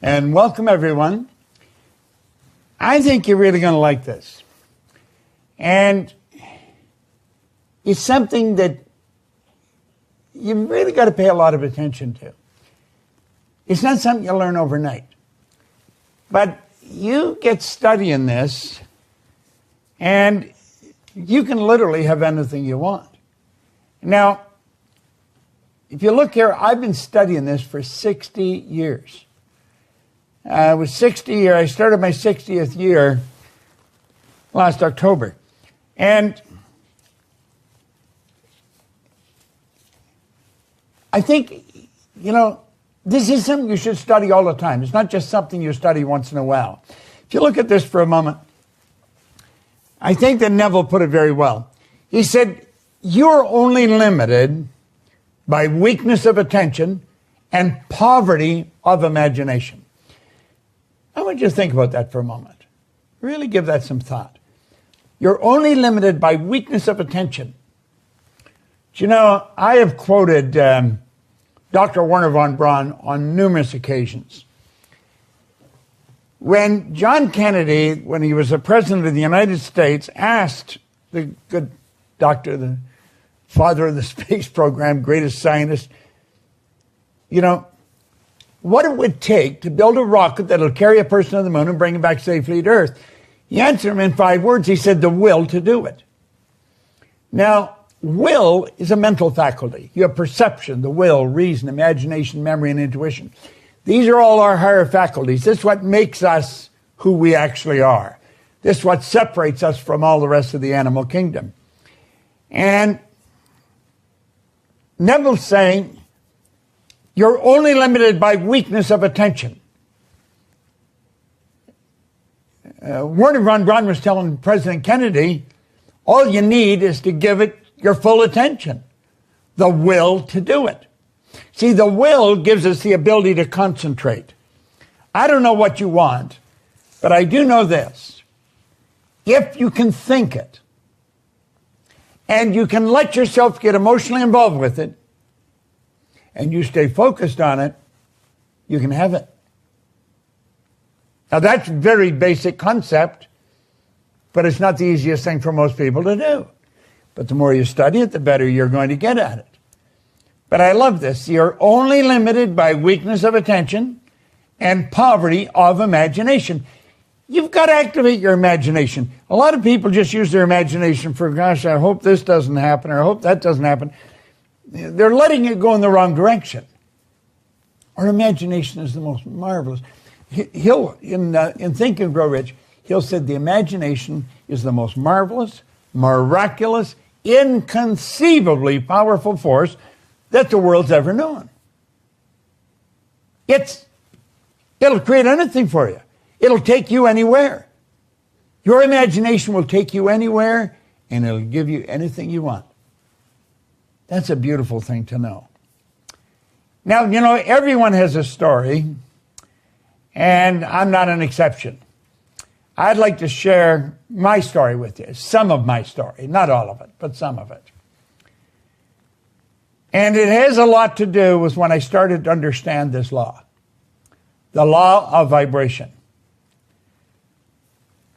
and welcome everyone. I think you're really going to like this. And it's something that you've really got to pay a lot of attention to. It's not something you learn overnight. But you get studying this, and you can literally have anything you want. Now, if you look here, I've been studying this for 60 years. I started my 60th year last October. And I think, this is something you should study all the time. It's not just something you study once in a while. If you look at this for a moment, I think that Neville put it very well. He said, you're only limited by weakness of attention and poverty of imagination. I want you to think about that for a moment. Really give that some thought. You're only limited by weakness of attention. Do you know, I have quoted Dr. Wernher von Braun on numerous occasions. When John Kennedy, when he was the president of the United States, asked the good doctor, the father of the space program, greatest scientist, what it would take to build a rocket that'll carry a person to the moon and bring him back safely to Earth. He answered him in 5 words. He said, the will to do it. Now, will is a mental faculty. You have perception, the will, reason, imagination, memory, and intuition. These are all our higher faculties. This is what makes us who we actually are. This is what separates us from all the rest of the animal kingdom. And Neville's saying, you're only limited by weakness of attention. Wernher von Braun was telling President Kennedy, all you need is to give it your full attention, the will to do it. See, the will gives us the ability to concentrate. I don't know what you want, but I do know this. If you can think it, and you can let yourself get emotionally involved with it, and you stay focused on it, you can have it. Now that's a very basic concept, but it's not the easiest thing for most people to do. But the more you study it, the better you're going to get at it. But I love this. You're only limited by weakness of attention and poverty of imagination. You've got to activate your imagination. A lot of people just use their imagination for, gosh, I hope this doesn't happen, or I hope that doesn't happen. They're letting it go in the wrong direction. Our imagination is the most marvelous. In Think and Grow Rich, Hill said the imagination is the most marvelous, miraculous, inconceivably powerful force that the world's ever known. It'll create anything for you. It'll take you anywhere. Your imagination will take you anywhere, and it'll give you anything you want. That's a beautiful thing to know. Now, everyone has a story, and I'm not an exception. I'd like to share my story with you, some of my story, not all of it, but some of it. And it has a lot to do with when I started to understand this law, the law of vibration.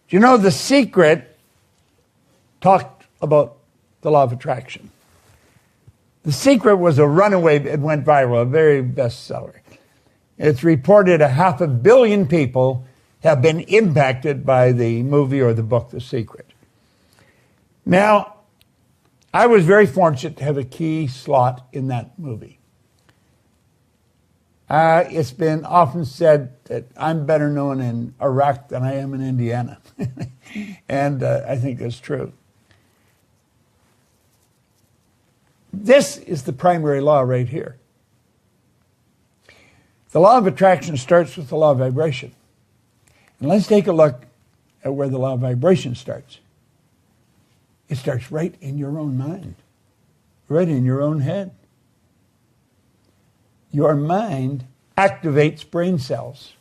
Do you know The Secret talked about the law of attraction? The Secret was a runaway, it went viral, a very bestseller. It's reported 500 million people have been impacted by the movie or the book, The Secret. Now, I was very fortunate to have a key slot in that movie. It's been often said that I'm better known in Iraq than I am in Indiana. And I think that's true. This is the primary law right here. The law of attraction starts with the law of vibration. And let's take a look at where the law of vibration starts. It starts right in your own mind, right in your own head. Your mind activates brain cells.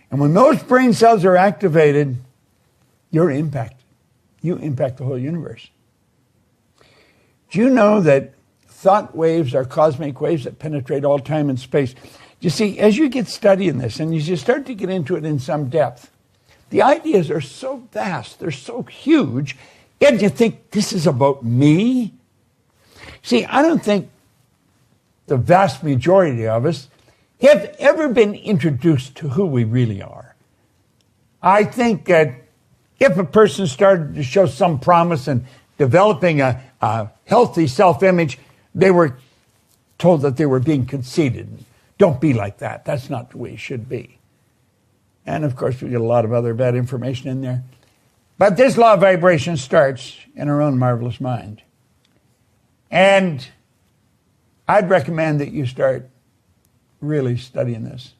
And when those brain cells are activated, you're impacted. You impact the whole universe. Do you know that thought waves are cosmic waves that penetrate all time and space? Do You see, as you get studying this and as you start to get into it in some depth, the ideas are so vast, they're so huge, and you think, this is about me? See, I don't think the vast majority of us have ever been introduced to who we really are. I think that if a person started to show some promise in developing a healthy self-image, they were told that they were being conceited. Don't be like that. That's not the way you should be. And of course, we get a lot of other bad information in there. But this law of vibration starts in our own marvelous mind. And I'd recommend that you start really studying this.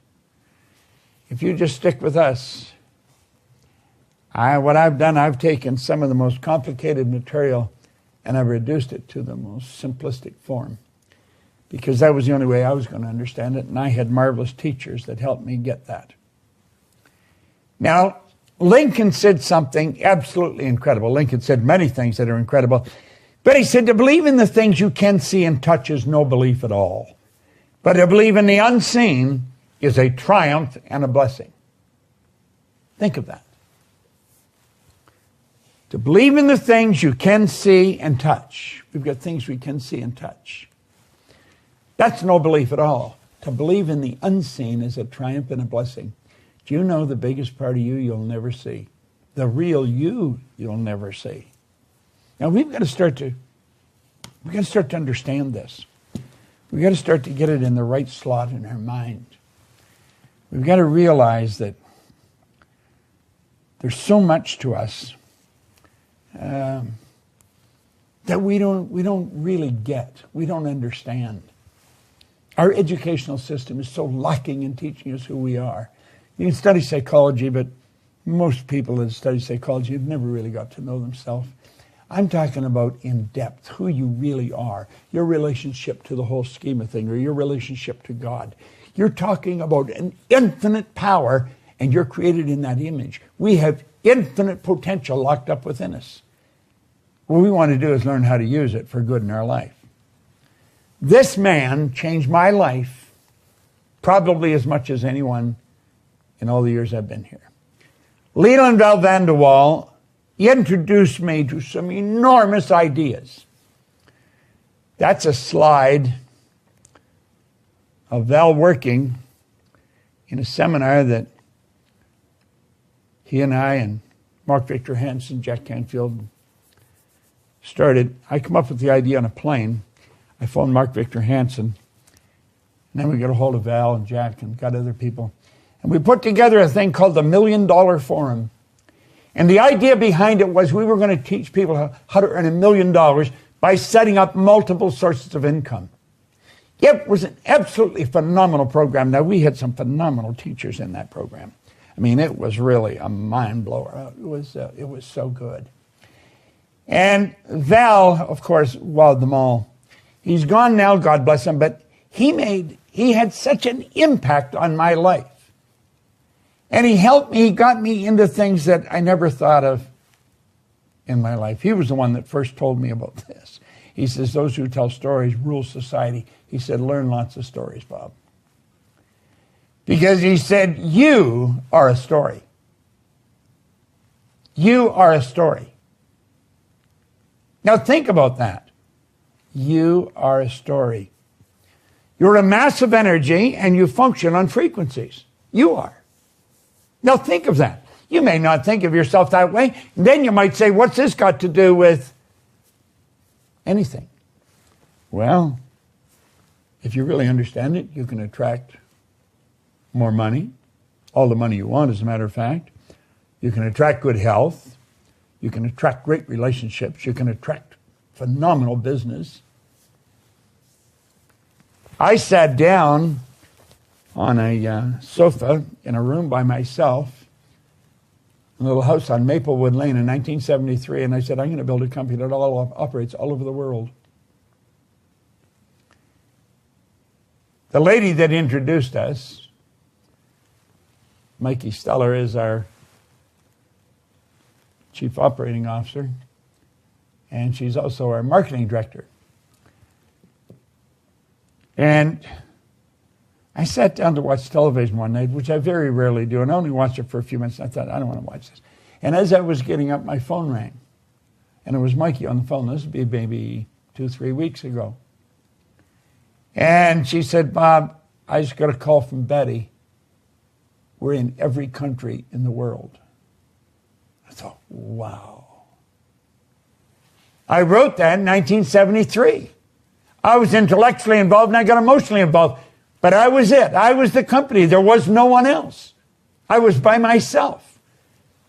If you just stick with us, what I've done, I've taken some of the most complicated material and I've reduced it to the most simplistic form. Because that was the only way I was going to understand it, and I had marvelous teachers that helped me get that. Now, Lincoln said something absolutely incredible. Lincoln said many things that are incredible. But he said, to believe in the things you can see and touch is no belief at all. But to believe in the unseen is a triumph and a blessing. Think of that. To believe in the things you can see and touch. We've got things we can see and touch. That's no belief at all. To believe in the unseen is a triumph and a blessing. Do you know the biggest part of you you'll never see? The real you you'll never see. Now we've got to start to understand this. We've got to start to get it in the right slot in our mind. We've got to realize that there's so much to us that we don't really get. We don't understand. Our educational system is so lacking in teaching us who we are. You can study psychology, but most people that study psychology have never really got to know themselves. I'm talking about in depth, who you really are, your relationship to the whole scheme of things, or your relationship to God. You're talking about an infinite power, and you're created in that image. We have infinite potential locked up within us. What we want to do is learn how to use it for good in our life. This man changed my life probably as much as anyone in all the years I've been here. Leland Val Van de Waal introduced me to some enormous ideas. That's a slide of Val working in a seminar that he and I and Mark Victor Hansen, Jack Canfield started. I come up with the idea on a plane. I phoned Mark Victor Hansen, and then we got a hold of Val and Jack and got other people. And we put together a thing called the $1 Million Forum. And the idea behind it was we were going to teach people how to earn $1 million by setting up multiple sources of income. It was an absolutely phenomenal program. Now, we had some phenomenal teachers in that program. I mean, it was really a mind blower. It was so good. And Val, of course, wowed them all. He's gone now, God bless him, but he had such an impact on my life. And he helped me, he got me into things that I never thought of in my life. He was the one that first told me about this. He says, those who tell stories rule society. He said, learn lots of stories, Bob. Because he said, you are a story. You are a story. Now think about that. You are a story. You're a mass of energy and you function on frequencies. You are. Now think of that. You may not think of yourself that way. And then you might say, what's this got to do with anything? Well, if you really understand it, you can attract more money, all the money you want, as a matter of fact. You can attract good health. You can attract great relationships. You can attract phenomenal business. I sat down on a sofa in a room by myself, a little house on Maplewood Lane in 1973, and I said, I'm going to build a company that operates all over the world. The lady that introduced us, Mikey Steller, is our Chief Operating Officer, and she's also our Marketing Director. And I sat down to watch television one night, which I very rarely do, and I only watched it for a few minutes. I thought, I don't want to watch this. And as I was getting up, my phone rang. And it was Mikey on the phone. This would be maybe 2-3 weeks ago. And she said, Bob, I just got a call from Betty. We're in every country in the world. I thought, wow. I wrote that in 1973. I was intellectually involved and I got emotionally involved. But I was it. I was the company. There was no one else. I was by myself.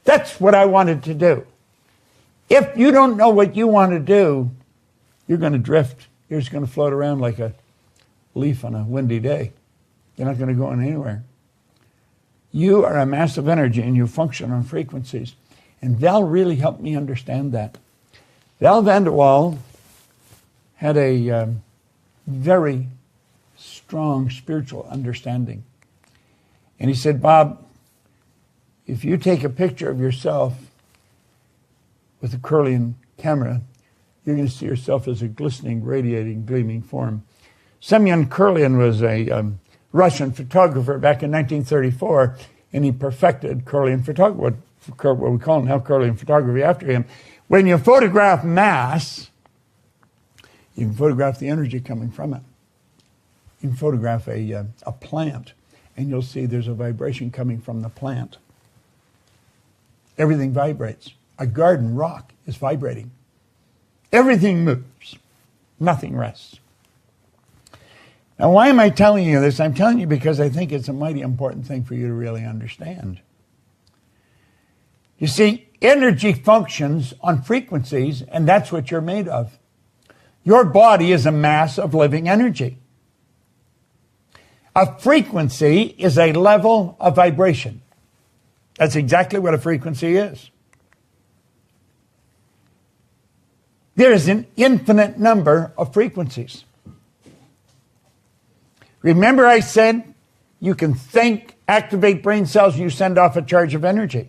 That's what I wanted to do. If you don't know what you want to do, you're going to drift. You're just going to float around like a leaf on a windy day. You're not going to go anywhere. You are a mass of energy and you function on frequencies. And Val really helped me understand that. Val Vanderwall had a very strong spiritual understanding. And he said, Bob, if you take a picture of yourself with a Curlian camera, you're going to see yourself as a glistening, radiating, gleaming form. Semyon Curlian was a Russian photographer back in 1934, and he perfected Curlian photography, what we call now Curlian photography after him. When you photograph mass, you can photograph the energy coming from it. You can photograph a plant, and you'll see there's a vibration coming from the plant. Everything vibrates. A garden rock is vibrating. Everything moves. Nothing rests. Now, why am I telling you this? I'm telling you because I think it's a mighty important thing for you to really understand. You see, energy functions on frequencies, and that's what you're made of. Your body is a mass of living energy. A frequency is a level of vibration. That's exactly what a frequency is. There is an infinite number of frequencies. Remember I said you can think, activate brain cells, and you send off a charge of energy.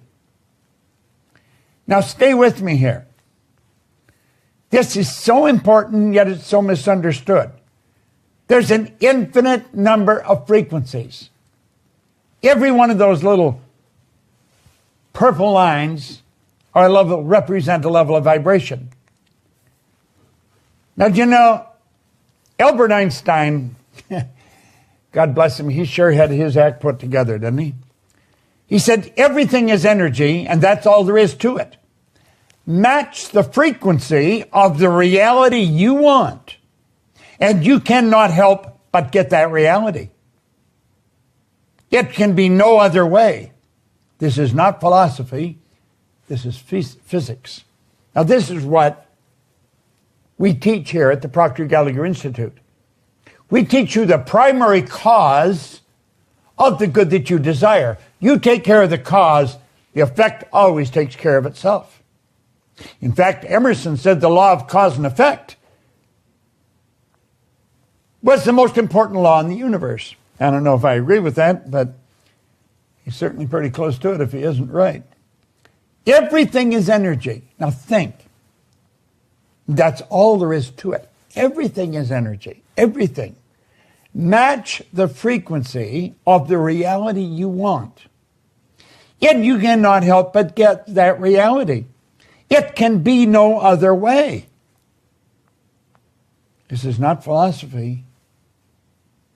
Now stay with me here. This is so important, yet it's so misunderstood. There's an infinite number of frequencies. Every one of those little purple lines represent a level of vibration. Now, do you know, Albert Einstein, God bless him, he sure had his act put together, didn't he? He said, everything is energy, and that's all there is to it. Match the frequency of the reality you want, and you cannot help but get that reality. It can be no other way. This is not philosophy. This is physics. Now, this is what we teach here at the Proctor Gallagher Institute. We teach you the primary cause of the good that you desire. You take care of the cause, the effect always takes care of itself. In fact, Emerson said the law of cause and effect was the most important law in the universe. I don't know if I agree with that, but he's certainly pretty close to it if he isn't right. Everything is energy. Now think. That's all there is to it. Everything is energy. Everything. Match the frequency of the reality you want. And you cannot help but get that reality. It can be no other way. This is not philosophy.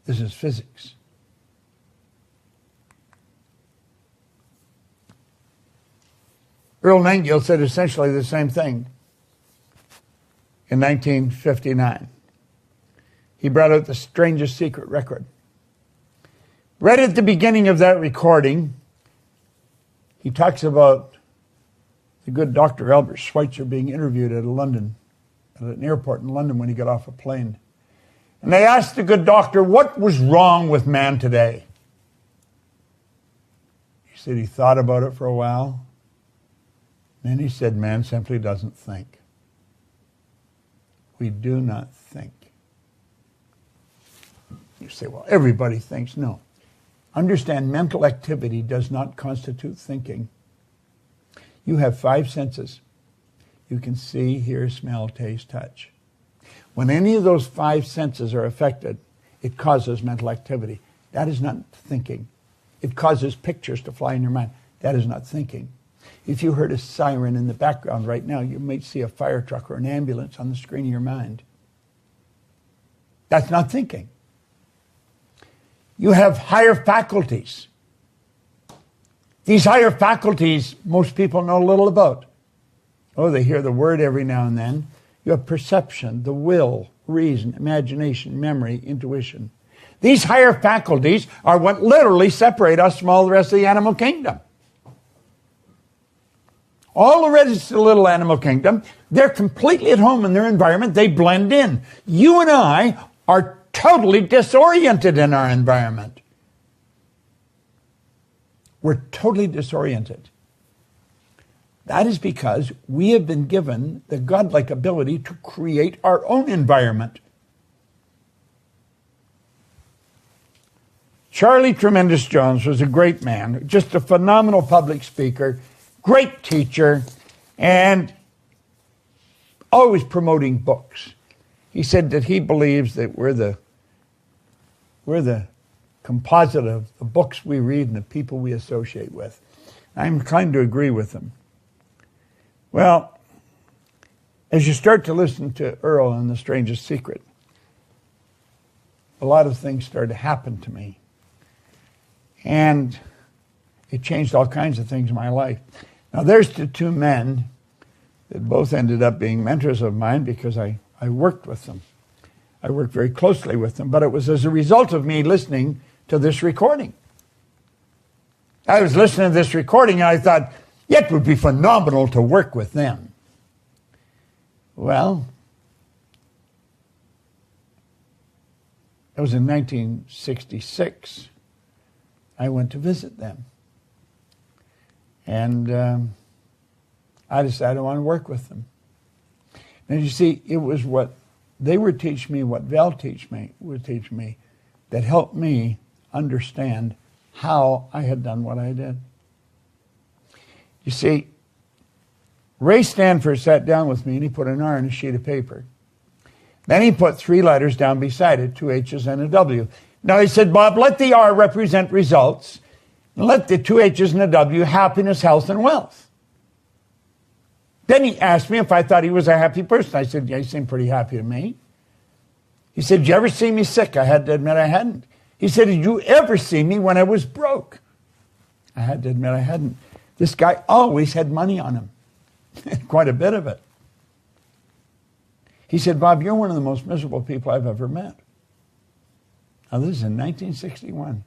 This is physics. Earl Nightingale said essentially the same thing in 1959. He brought out the strangest secret record. Right at the beginning of that recording, he talks about the good Dr. Albert Schweitzer being interviewed at an airport in London when he got off a plane. And they asked the good doctor, what was wrong with man today? He said he thought about it for a while. Then he said, man simply doesn't think. We do not think. You say, well, everybody thinks. No. Understand, mental activity does not constitute thinking. You have 5 senses. You can see, hear, smell, taste, touch. When any of those 5 senses are affected, it causes mental activity. That is not thinking. It causes pictures to fly in your mind. That is not thinking. If you heard a siren in the background right now, you might see a fire truck or an ambulance on the screen of your mind. That's not thinking. You have higher faculties. These higher faculties, most people know little about. Oh, they hear the word every now and then. You have perception, the will, reason, imagination, memory, intuition. These higher faculties are what literally separate us from all the rest of the animal kingdom. All the rest of the little animal kingdom, they're completely at home in their environment. They blend in. You and I are totally disoriented in our environment. We're totally disoriented. That is because we have been given the godlike ability to create our own environment. Charlie Tremendous Jones was a great man, just a phenomenal public speaker, great teacher, and always promoting books. He said that he believes that we're the composite of the books we read and the people we associate with. I'm inclined to agree with him. Well, as you start to listen to Earl and The Strangest Secret, a lot of things started to happen to me. And it changed all kinds of things in my life. Now, there's the two men that both ended up being mentors of mine because I worked with them. I worked very closely with them, but it was as a result of me listening to this recording. I was listening to this recording and I thought, it would be phenomenal to work with them. Well, it was in 1966. I went to visit them. And I decided I want to work with them. And you see, it was what they would teach me, what Val would teach me, that helped me understand how I had done what I did. You see, Ray Stanford sat down with me and he put an R on a sheet of paper. Then he put 3 letters down beside it, 2 H's and a W. Now he said, Bob, let the R represent results, and let the 2 H's and a W happiness, health, and wealth. Then he asked me if I thought he was a happy person. I said, yeah, he seemed pretty happy to me. He said, did you ever see me sick? I had to admit I hadn't. He said, did you ever see me when I was broke? I had to admit I hadn't. This guy always had money on him, quite a bit of it. He said, Bob, you're one of the most miserable people I've ever met. Now, this is in 1961.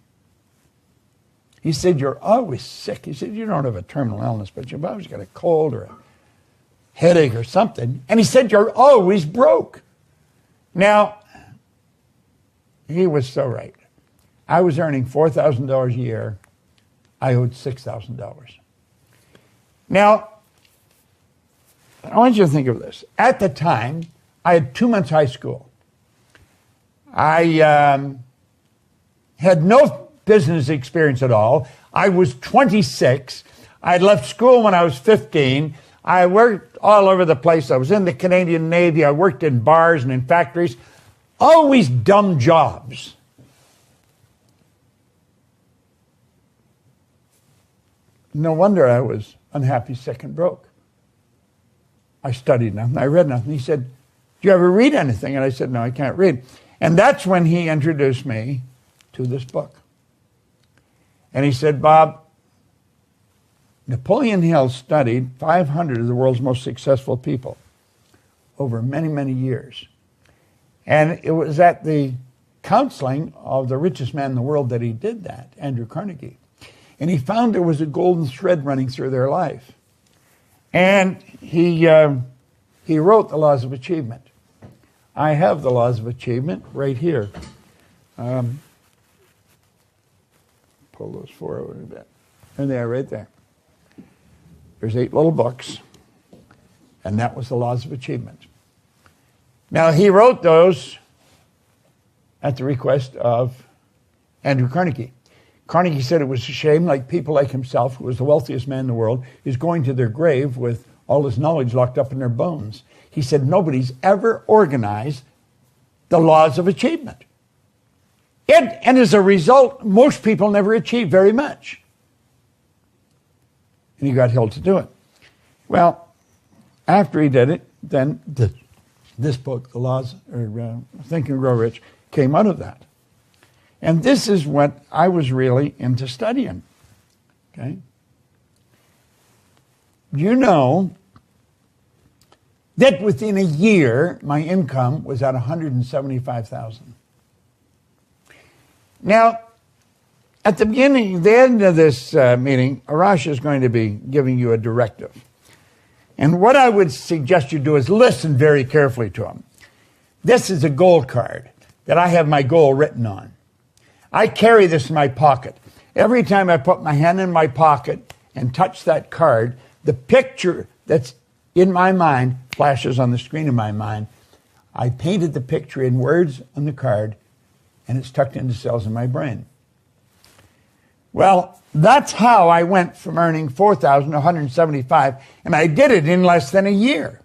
He said, you're always sick. He said, you don't have a terminal illness, but you've always got a cold or a headache or something. And he said, you're always broke. Now, he was so right. I was earning $4,000 a year. I owed $6,000. Now, I want you to think of this. At the time, I had 2 months high school. I had no business experience at all. I was 26. I had left school when I was 15. I worked all over the place. I was in the Canadian Navy. I worked in bars and in factories. Always dumb jobs. No wonder I was unhappy, sick, and broke. I studied nothing. I read nothing. He said, do you ever read anything? And I said, no, I can't read. And that's when he introduced me to this book. And he said, Bob, Napoleon Hill studied 500 of the world's most successful people over many, many years. And it was at the counseling of the richest man in the world that he did that, Andrew Carnegie. And he found there was a golden thread running through their life. And he wrote the Laws of Achievement. I have the Laws of Achievement right here. Pull those 4 over a bit. And they are right there. There's 8 little books. And that was the Laws of Achievement. Now, he wrote those at the request of Andrew Carnegie. Carnegie said it was a shame, like people like himself, who was the wealthiest man in the world, is going to their grave with all his knowledge locked up in their bones. He said nobody's ever organized the Laws of Achievement. And as a result, most people never achieve very much. And he got Hill to do it. Well, after he did it, then this book, The Laws, or Think and Grow Rich, came out of that. And this is what I was really into studying. Okay? You know that within a year, my income was at $175,000. Now, at the end of this meeting, Arash is going to be giving you a directive. And what I would suggest you do is listen very carefully to him. This is a goal card that I have my goal written on. I carry this in my pocket. Every time I put my hand in my pocket and touch that card, the picture that's in my mind flashes on the screen in my mind. I painted the picture in words on the card, and it's tucked into cells in my brain. Well, that's how I went from earning $4,000 to $175,000, and I did it in less than a year.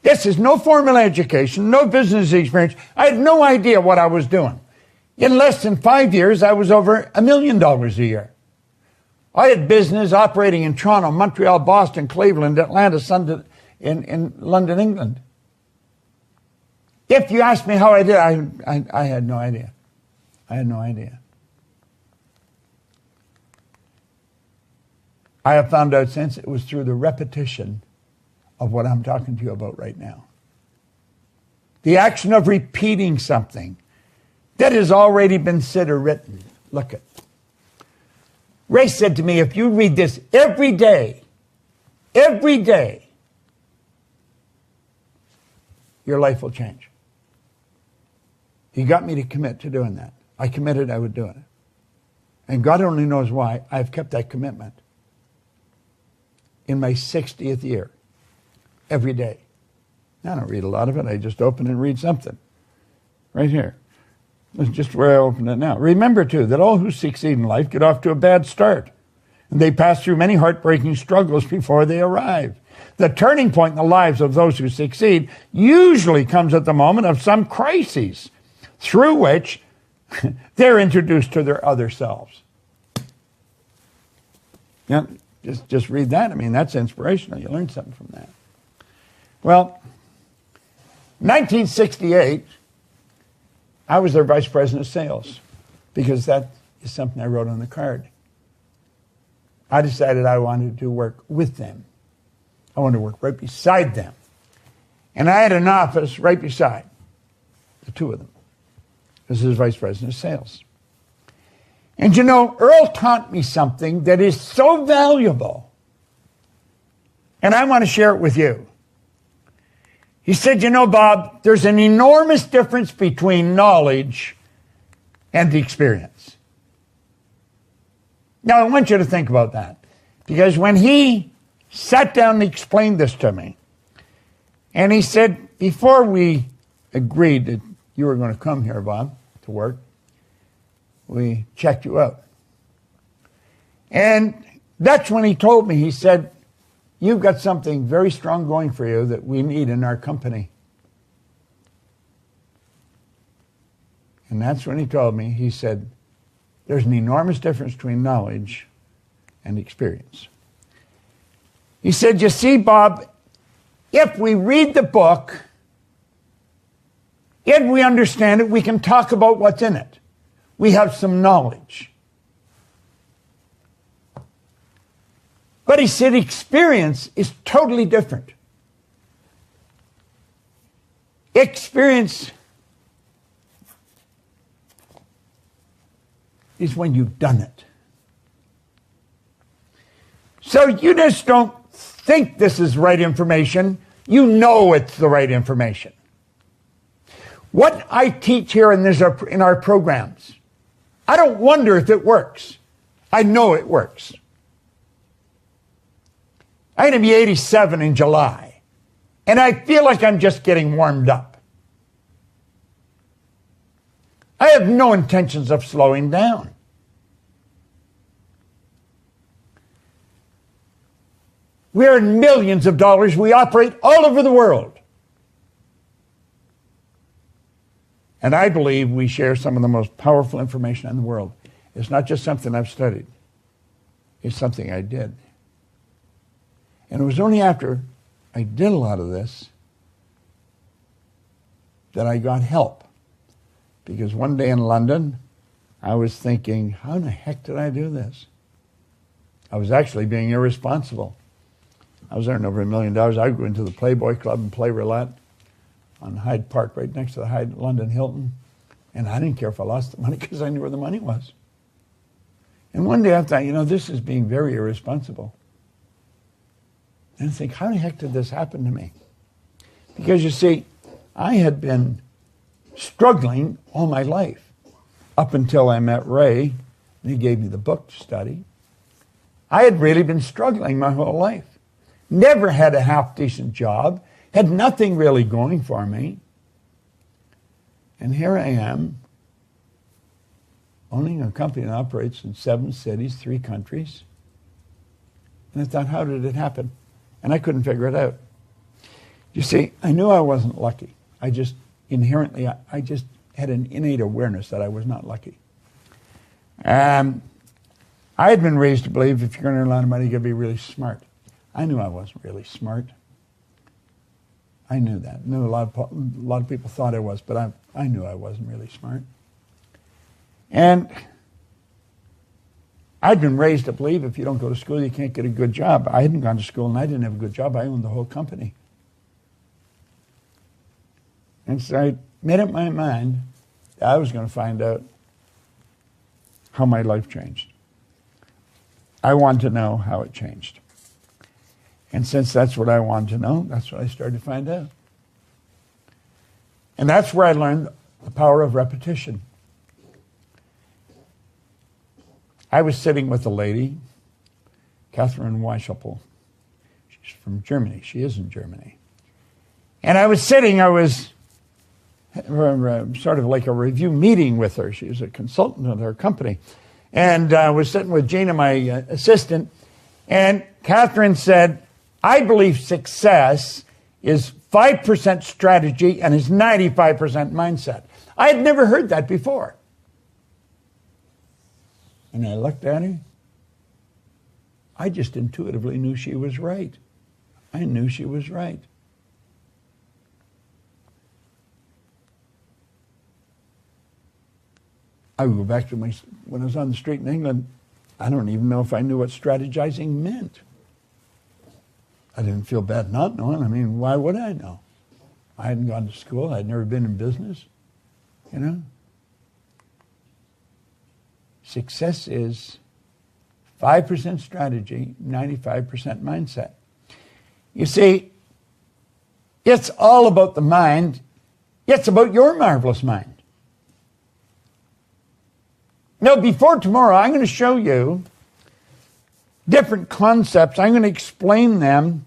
This is no formal education, no business experience. I had no idea what I was doing. In less than 5 years, I was over $1 million a year. I had business operating in Toronto, Montreal, Boston, Cleveland, Atlanta, in London, England. If you ask me how I did, I had no idea. I had no idea. I have found out since it was through the repetition of what I'm talking to you about right now. The action of repeating something that has already been said or written. Look at. Ray said to me, if you read this every day, your life will change. He got me to commit to doing that. I committed I would do it. And God only knows why I've kept that commitment. In my 60th year, every day. I don't read a lot of it. I just open and read something. Right here. That's just where I open it now. Remember, too, that all who succeed in life get off to a bad start. And they pass through many heartbreaking struggles before they arrive. The turning point in the lives of those who succeed usually comes at the moment of some crises, through which they're introduced to their other selves. Yeah. Just read that. I mean, that's inspirational. You learn something from that. Well, 1968, I was their vice president of sales because that is something I wrote on the card. I decided I wanted to work with them. I wanted to work right beside them. And I had an office right beside the two of them. This is vice president of sales. And you know, Earl taught me something that is so valuable. And I want to share it with you. He said, you know, Bob, there's an enormous difference between knowledge and experience. Now, I want you to think about that. Because when he sat down and explained this to me, and he said, before we agreed that you were going to come here, Bob, to work, we checked you out. And that's when he told me, he said, you've got something very strong going for you that we need in our company. And that's when he told me, he said, there's an enormous difference between knowledge and experience. He said, you see, Bob, if we read the book, if we understand it, we can talk about what's in it. We have some knowledge. But he said experience is totally different. Experience is when you've done it. So you just don't think this is right information. You know it's the right information. What I teach here in our programs, I don't wonder if it works. I know it works. I'm going to be 87 in July, and I feel like I'm just getting warmed up. I have no intentions of slowing down. We earn millions of dollars. We operate all over the world. And I believe we share some of the most powerful information in the world. It's not just something I've studied. It's something I did. And it was only after I did a lot of this that I got help. Because one day in London, I was thinking, how in the heck did I do this? I was actually being irresponsible. I was earning over $1 million. I would go into the Playboy Club and play roulette on Hyde Park, right next to the London Hilton. And I didn't care if I lost the money because I knew where the money was. And one day I thought, this is being very irresponsible. And I think, how the heck did this happen to me? Because you see, I had been struggling all my life up until I met Ray, and he gave me the book to study. I had really been struggling my whole life. Never had a half-decent job, had nothing really going for me. And here I am, owning a company that operates in 7 cities, 3 countries. And I thought, how did it happen? And I couldn't figure it out. You see, I knew I wasn't lucky. I just inherently, I just had an innate awareness that I was not lucky. I had been raised to believe if you're going to earn a lot of money, you've got to be really smart. I knew I wasn't really smart. I knew that. I knew a lot of people thought I was, but I knew I wasn't really smart. And I'd been raised to believe if you don't go to school, you can't get a good job. I hadn't gone to school, and I didn't have a good job. I owned the whole company. And so I made up my mind that I was going to find out how my life changed. I wanted to know how it changed. And since that's what I wanted to know, that's what I started to find out. And that's where I learned the power of repetition. I was sitting with a lady, Catherine Weishaupt. She's from Germany. She is in Germany. And I was sort of like a review meeting with her. She was a consultant of her company. And I was sitting with Gina, my assistant, and Catherine said, I believe success is 5% strategy and is 95% mindset. I had never heard that before. And I looked at her. I just intuitively knew she was right. I knew she was right. I would go back to when I was on the street in England, I don't even know if I knew what strategizing meant. I didn't feel bad not knowing. I mean, why would I know? I hadn't gone to school. I'd never been in business, Success is 5% strategy, 95% mindset. You see, it's all about the mind. It's about your marvelous mind. Now, before tomorrow, I'm going to show you different concepts. I'm going to explain them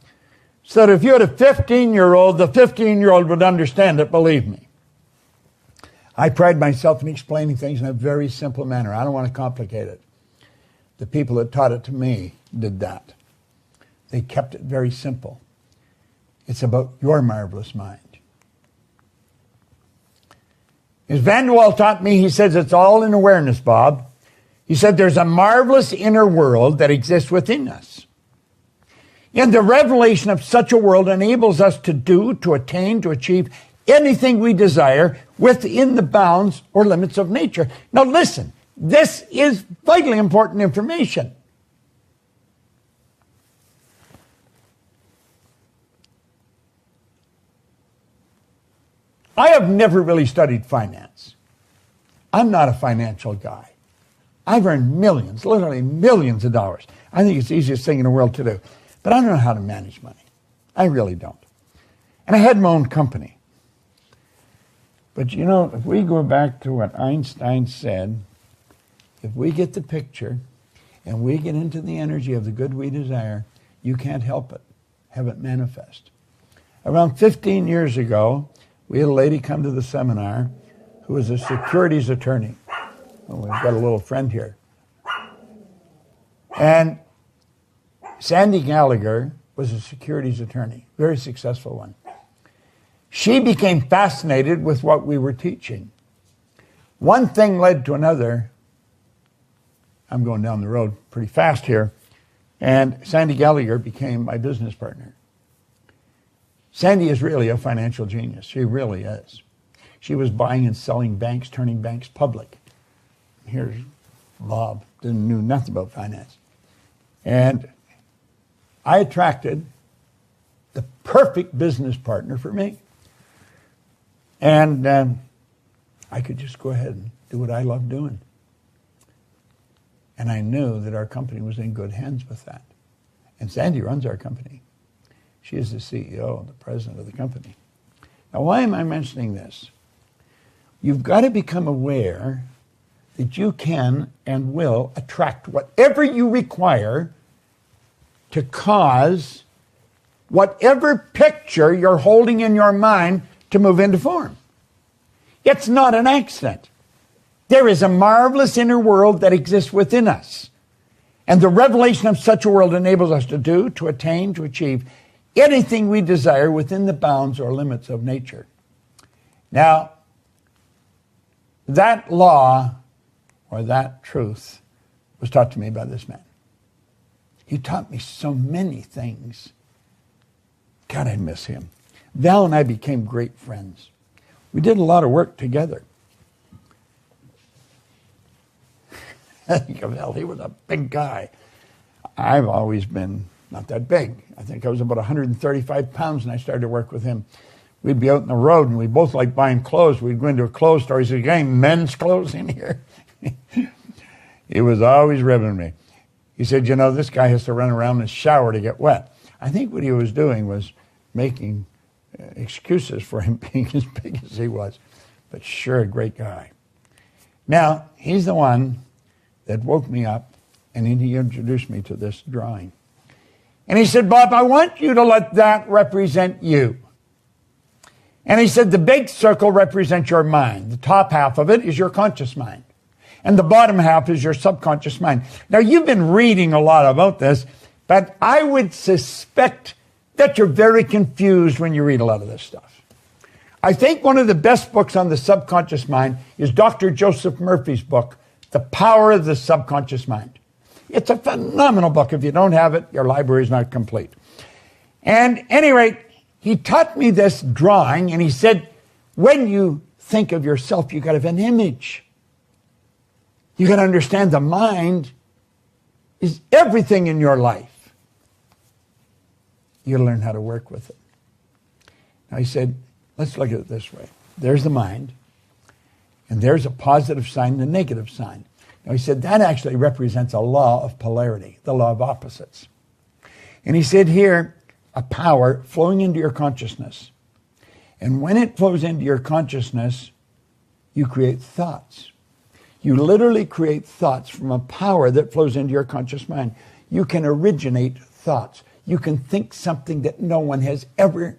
so that if you had a 15-year-old, the 15-year-old would understand it, believe me. I pride myself in explaining things in a very simple manner. I don't want to complicate it. The people that taught it to me did that. They kept it very simple. It's about your marvelous mind. As Van de Waal taught me, he says it's all in awareness, Bob. He said there's a marvelous inner world that exists within us. And the revelation of such a world enables us to do, to attain, to achieve anything we desire within the bounds or limits of nature. Now listen, this is vitally important information. I have never really studied finance. I'm not a financial guy. I've earned millions, literally millions of dollars. I think it's the easiest thing in the world to do. But I don't know how to manage money. I really don't. And I had my own company. But if we go back to what Einstein said, if we get the picture and we get into the energy of the good we desire, you can't help it. Have it manifest. Around 15 years ago, we had a lady come to the seminar who was a securities attorney. Well, we've got a little friend here. And Sandy Gallagher was a securities attorney, very successful one. She became fascinated with what we were teaching. One thing led to another. I'm going down the road pretty fast here. And Sandy Gallagher became my business partner. Sandy is really a financial genius. She really is. She was buying and selling banks, turning banks public. Here's Bob, knew nothing about finance. And I attracted the perfect business partner for me. And I could just go ahead and do what I love doing. And I knew that our company was in good hands with that. And Sandy runs our company. She is the CEO and the president of the company. Now, why am I mentioning this? You've got to become aware that you can and will attract whatever you require to cause whatever picture you're holding in your mind to move into form. It's not an accident. There is a marvelous inner world that exists within us. And the revelation of such a world enables us to do, to attain, to achieve anything we desire within the bounds or limits of nature. Now, that law or that truth was taught to me by this man. He taught me so many things. God, I miss him. Val and I became great friends. We did a lot of work together. I think of Val, he was a big guy. I've always been not that big. I think I was about 135 pounds when I started to work with him. We'd be out on the road, and we both liked buying clothes. We'd go into a clothes store. He said, "Getting men's clothes in here?" He was always ribbing me. He said, "You know, this guy has to run around in the shower to get wet." I think what he was doing was making excuses for him being as big as he was. But sure, a great guy. Now, he's the one that woke me up, and he introduced me to this drawing. And he said, "Bob, I want you to let that represent you." And he said, the big circle represents your mind. The top half of it is your conscious mind. And the bottom half is your subconscious mind. Now, you've been reading a lot about this, but I would suspect that you're very confused when you read a lot of this stuff. I think one of the best books on the subconscious mind is Dr. Joseph Murphy's book, The Power of the Subconscious Mind. It's a phenomenal book. If you don't have it, your library is not complete. And at any rate, he taught me this drawing, and he said, when you think of yourself, you got to have an image. You got to understand the mind is everything in your life. You got to learn how to work with it. Now he said, let's look at it this way. There's the mind, and there's a positive sign and a negative sign. Now he said that actually represents a law of polarity, the law of opposites. And he said here, a power flowing into your consciousness. And when it flows into your consciousness, you create thoughts. You literally create thoughts from a power that flows into your conscious mind. You can originate thoughts. You can think something that no one has ever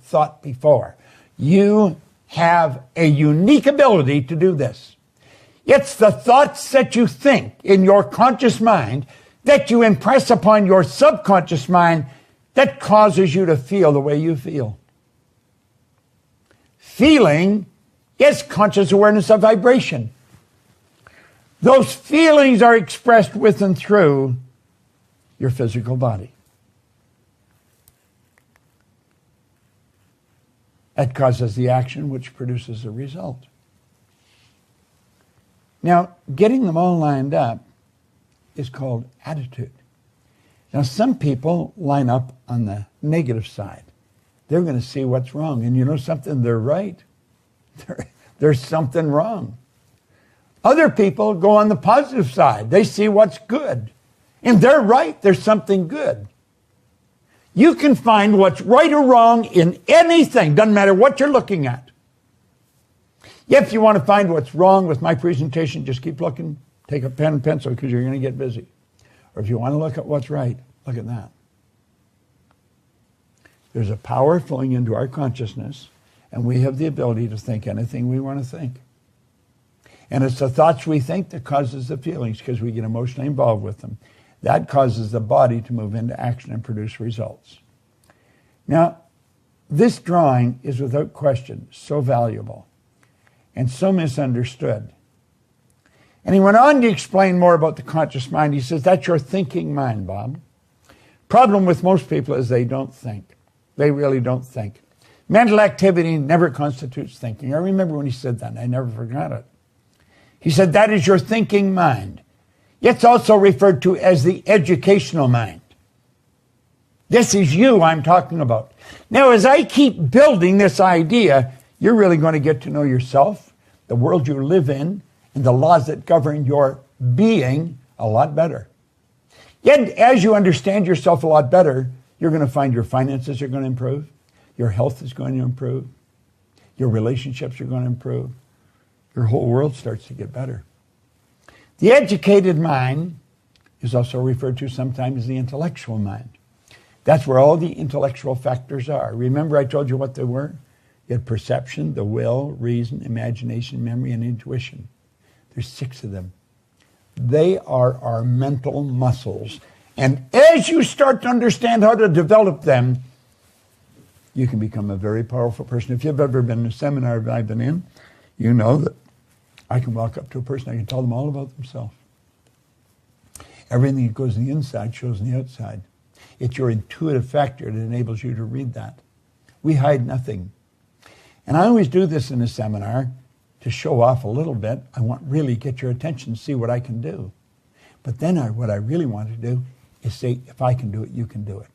thought before. You have a unique ability to do this. It's the thoughts that you think in your conscious mind that you impress upon your subconscious mind that causes you to feel the way you feel. Feeling is conscious awareness of vibration. Those feelings are expressed with and through your physical body. That causes the action which produces the result. Now, getting them all lined up is called attitude. Now, some people line up on the negative side. They're going to see what's wrong. And you know something? They're right. There's something wrong. Other people go on the positive side. They see what's good. And they're right. There's something good. You can find what's right or wrong in anything. Doesn't matter what you're looking at. If you want to find what's wrong with my presentation, just keep looking. Take a pen and pencil because you're going to get busy. Or if you want to look at what's right, look at that. There's a power flowing into our consciousness, and we have the ability to think anything we want to think. And it's the thoughts we think that causes the feelings because we get emotionally involved with them. That causes the body to move into action and produce results. Now, this drawing is without question so valuable. and so misunderstood. And he went on to explain more about the conscious mind. He says, that's your thinking mind, Bob. Problem with most people is they don't think. They really don't think. Mental activity never constitutes thinking. I remember when he said that, and I never forgot it. He said, that is your thinking mind. It's also referred to as the educational mind. This is you I'm talking about. Now, as I keep building this idea, you're really going to get to know yourself, the world you live in, and the laws that govern your being a lot better. Yet, as you understand yourself a lot better, you're going to find your finances are going to improve, your health is going to improve, your relationships are going to improve, your whole world starts to get better. The educated mind is also referred to sometimes as the intellectual mind. That's where all the intellectual factors are. Remember I told you what they were? You had perception, the will, reason, imagination, memory, and intuition. There's 6 of them. They are our mental muscles. And as you start to understand how to develop them, you can become a very powerful person. If you've ever been in a seminar that I've been in, you know that I can walk up to a person, I can tell them all about themselves. Everything that goes on the inside shows on the outside. It's your intuitive factor that enables you to read that. We hide nothing. And I always do this in a seminar to show off a little bit. I want really get your attention, see what I can do. But then what I really want to do is say, if I can do it, you can do it.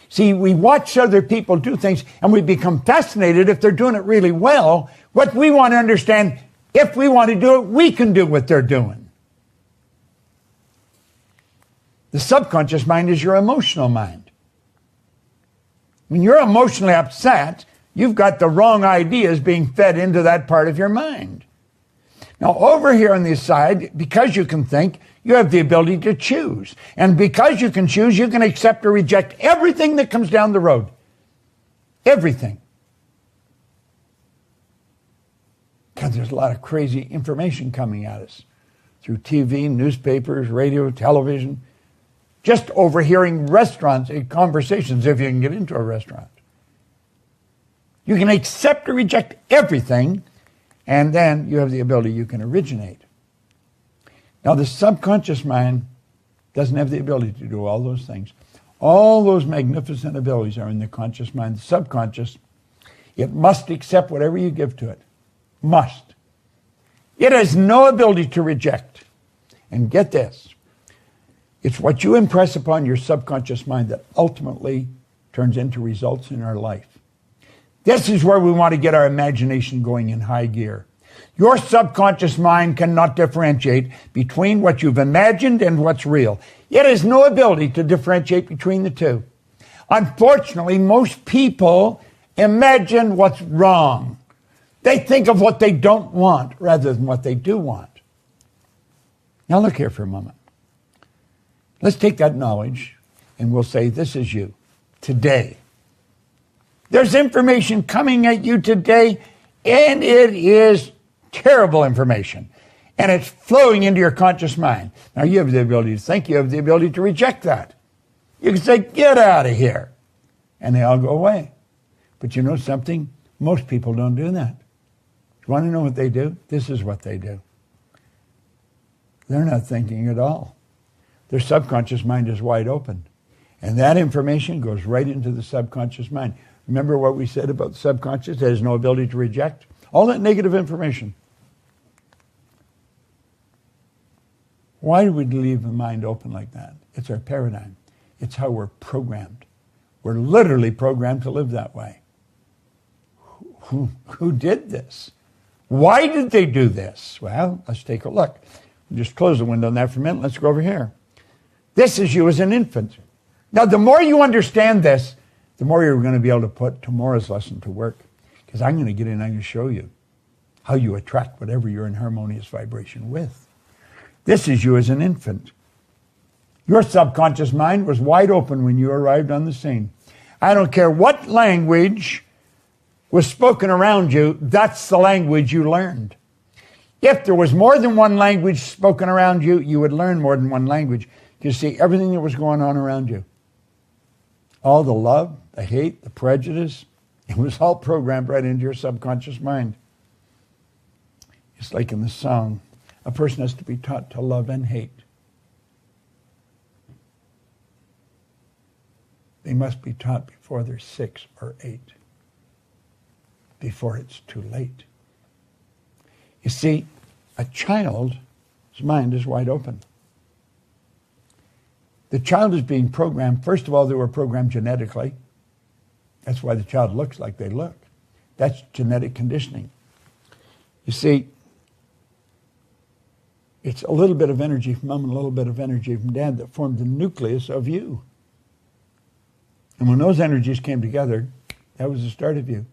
See, we watch other people do things and we become fascinated if they're doing it really well. What we want to understand, if we want to do it, we can do what they're doing. The subconscious mind is your emotional mind. When you're emotionally upset, you've got the wrong ideas being fed into that part of your mind. Now, over here on this side, because you can think, you have the ability to choose. And because you can choose, you can accept or reject everything that comes down the road. Everything. Because there's a lot of crazy information coming at us through TV, newspapers, radio, television. Just overhearing restaurants, conversations, if you can get into a restaurant. You can accept or reject everything, and then you have the ability you can originate. Now, the subconscious mind doesn't have the ability to do all those things. All those magnificent abilities are in the conscious mind. The subconscious, it must accept whatever you give to it. Must. It has no ability to reject. And get this, it's what you impress upon your subconscious mind that ultimately turns into results in our life. This is where we want to get our imagination going in high gear. Your subconscious mind cannot differentiate between what you've imagined and what's real. It has no ability to differentiate between the two. Unfortunately, most people imagine what's wrong. They think of what they don't want rather than what they do want. Now look here for a moment. Let's take that knowledge and we'll say, this is you, today. There's information coming at you today, and it is terrible information. And it's flowing into your conscious mind. Now, you have the ability to think. You have the ability to reject that. You can say, get out of here. And they all go away. But you know something? Most people don't do that. You want to know what they do? This is what they do. They're not thinking at all. Their subconscious mind is wide open. And that information goes right into the subconscious mind. Remember what we said about the subconscious? It has no ability to reject all that negative information. Why do we leave the mind open like that? It's our paradigm. It's how we're programmed. We're literally programmed to live that way. Who did this? Why did they do this? Well, let's take a look. Just close the window on that for a minute. Let's go over here. This is you as an infant. Now, the more you understand this, the more you're going to be able to put tomorrow's lesson to work. Because I'm going to get in and I'm going to show you how you attract whatever you're in harmonious vibration with. This is you as an infant. Your subconscious mind was wide open when you arrived on the scene. I don't care what language was spoken around you, that's the language you learned. If there was more than one language spoken around you, you would learn more than one language. You see everything that was going on around you. All the love, the hate, the prejudice, it was all programmed right into your subconscious mind. Just like in the song, a person has to be taught to love and hate. They must be taught before they're 6 or 8, before it's too late. You see, a child's mind is wide open. The child is being programmed. First of all, they were programmed genetically. That's why the child looks like they look. That's genetic conditioning. You see, it's a little bit of energy from mom and a little bit of energy from dad that formed the nucleus of you. And when those energies came together, that was the start of you.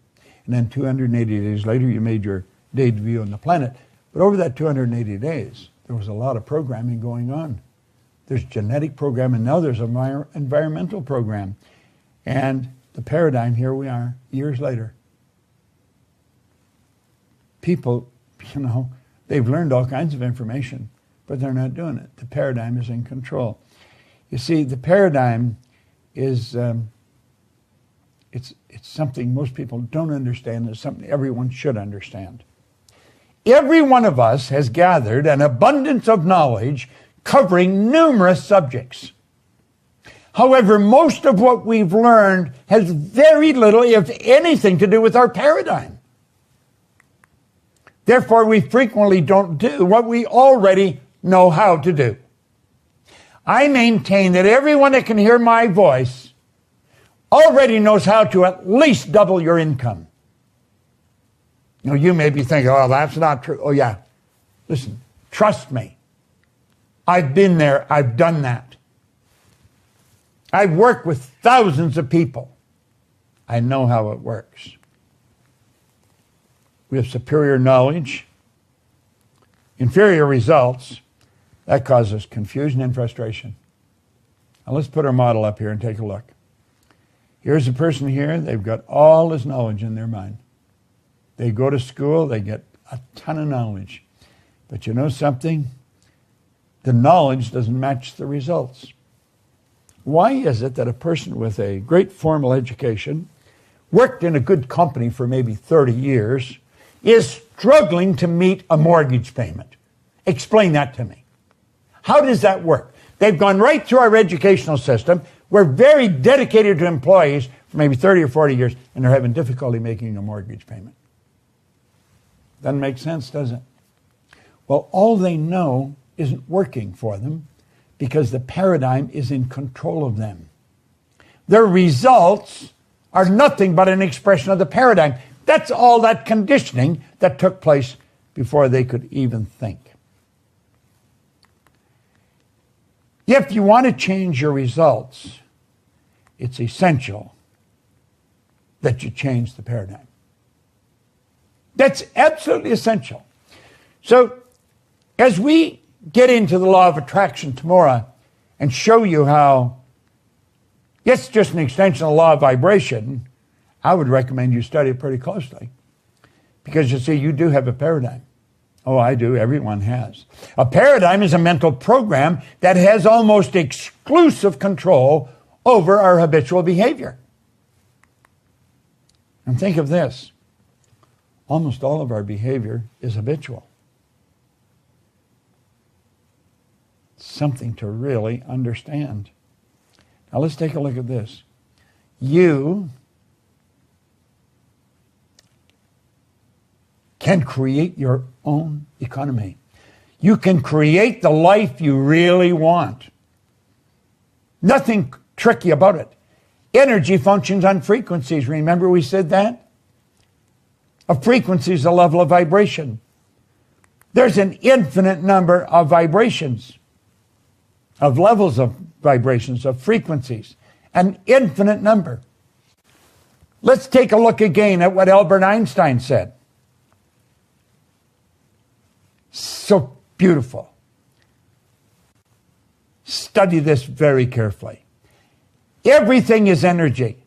And then 280 days later, you made your debut on the planet. But over that 280 days, there was a lot of programming going on. There's genetic program, and now there's an environmental program. And the paradigm, here we are, years later. People, they've learned all kinds of information, but they're not doing it. The paradigm is in control. You see, the paradigm is it's something most people don't understand. It's something everyone should understand. Every one of us has gathered an abundance of knowledge covering numerous subjects. However, most of what we've learned has very little, if anything, to do with our paradigm. Therefore, we frequently don't do what we already know how to do. I maintain that everyone that can hear my voice already knows how to at least double your income. You may be thinking, oh, that's not true. Oh, yeah. Listen, trust me. I've been there. I've done that. I've worked with thousands of people. I know how it works. We have superior knowledge, inferior results. That causes confusion and frustration. Now let's put our model up here and take a look. Here's a person here. They've got all this knowledge in their mind. They go to school. They get a ton of knowledge. But you know something? The knowledge doesn't match the results. Why is it that a person with a great formal education, worked in a good company for maybe 30 years, is struggling to meet a mortgage payment? Explain that to me. How does that work? They've gone right through our educational system. We're very dedicated to employees for maybe 30 or 40 years, and they're having difficulty making a mortgage payment. Doesn't make sense, does it? Well, all they know isn't working for them because the paradigm is in control of them. Their results are nothing but an expression of the paradigm. That's all that conditioning that took place before they could even think. If you want to change your results, it's essential that you change the paradigm. That's absolutely essential. So, as we get into the law of attraction tomorrow and show you how it's just an extension of the law of vibration, I would recommend you study it pretty closely. Because you see, you do have a paradigm. Oh, I do. Everyone has. A paradigm is a mental program that has almost exclusive control over our habitual behavior. And think of this. Almost all of our behavior is habitual. Something to really understand. Now let's take a look at this. You can create your own economy. You can create the life you really want. Nothing tricky about it. Energy functions on frequencies. Remember we said that? A frequency is a level of vibration. There's an infinite number of vibrations, of levels of vibrations, of frequencies. An infinite number. Let's take a look again at what Albert Einstein said. So beautiful. Study this very carefully. Everything is energy,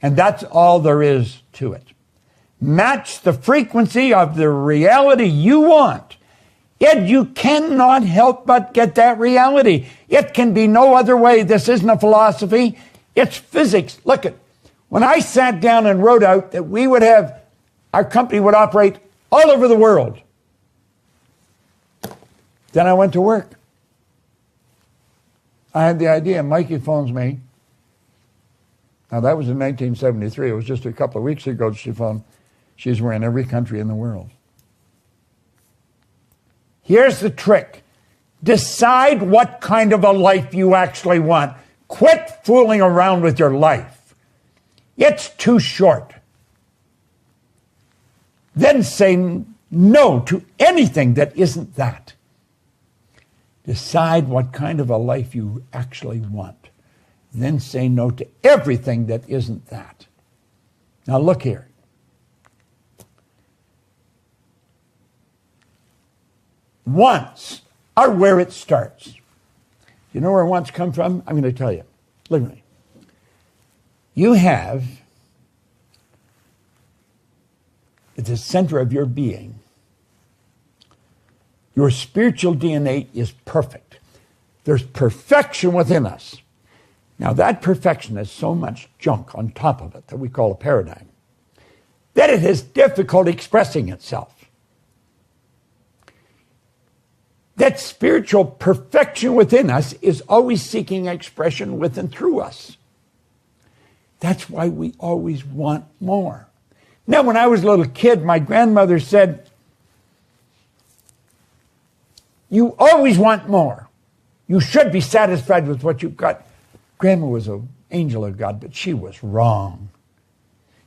and that's all there is to it. Match the frequency of the reality you want, and you cannot help but get that reality. It can be no other way. This isn't a philosophy. It's physics. Look at, when I sat down and wrote out that we would have, our company would operate all over the world, Then I went to work. I had the idea. Mikey phones me. Now, that was in 1973. It was just a couple of weeks ago she phoned. She's in every country in the world. Here's the trick. Decide what kind of a life you actually want. Quit fooling around with your life. It's too short. Then say no to anything that isn't that. Decide what kind of a life you actually want. Then say no to everything that isn't that. Now look here. Wants are where it starts. You know where wants come from? I'm going to tell you. Look at me. You have, at the center of your being, your spiritual DNA is perfect. There's perfection within us. Now that perfection has so much junk on top of it that we call a paradigm, that it has difficulty expressing itself. That spiritual perfection within us is always seeking expression with and through us. That's why we always want more. Now, when I was a little kid, my grandmother said, you always want more. You should be satisfied with what you've got. Grandma was an angel of God, but she was wrong.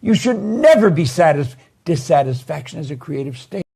You should never be satisfied. Dissatisfaction is a creative state.